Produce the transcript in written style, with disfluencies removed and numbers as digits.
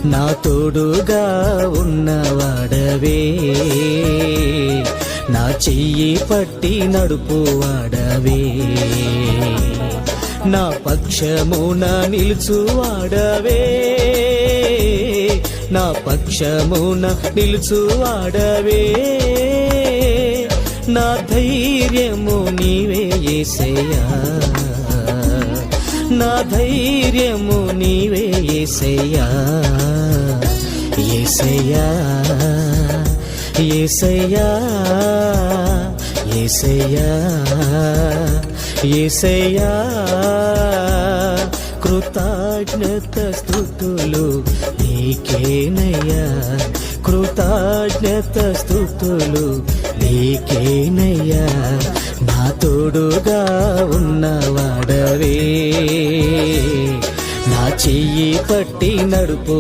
నా తోడుగా ఉన్నవాడవే, నా చెయ్యి పట్టి నడుపువాడవే, నా పక్షమున నిలుచువాడవే, నా పక్షమున నిలుచువాడవే, నా ధైర్యము నీవే యేసయ్యా, నా ధైర్యము నీవే యేసయ్యా, యేసయ్యా యేసయ్యా యేసయ్యా యేసయ్యా. కృతజ్ఞత స్తుతులు నీకేనయ్యా, కృతజ్ఞత స్తుతులు నీకేనయ్యా, నా తోడుగా ఉన్నవాడవే, నా చెయ్యి పట్టి నడుపు